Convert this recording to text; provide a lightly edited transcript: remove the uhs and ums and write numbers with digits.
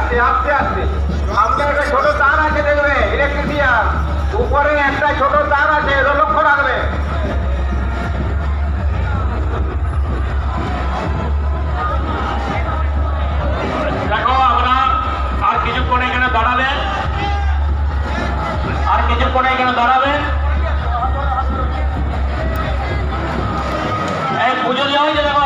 আস্তে আস্তে আস্তে সামনে একটা ছোট তার আছে দেখবে ইলেকট্রিশিয়ান, উপরে একটা ছোট তার আছে, এটা লক্ষ্য রাখবে। দেখো আমরা আর কিছুক্ষণ এখানে দাঁড়াবেন, আর কিছুক্ষণ এখানে দাঁড়াবেন। এই পুজো দেওয়া হয়েছে দেখো।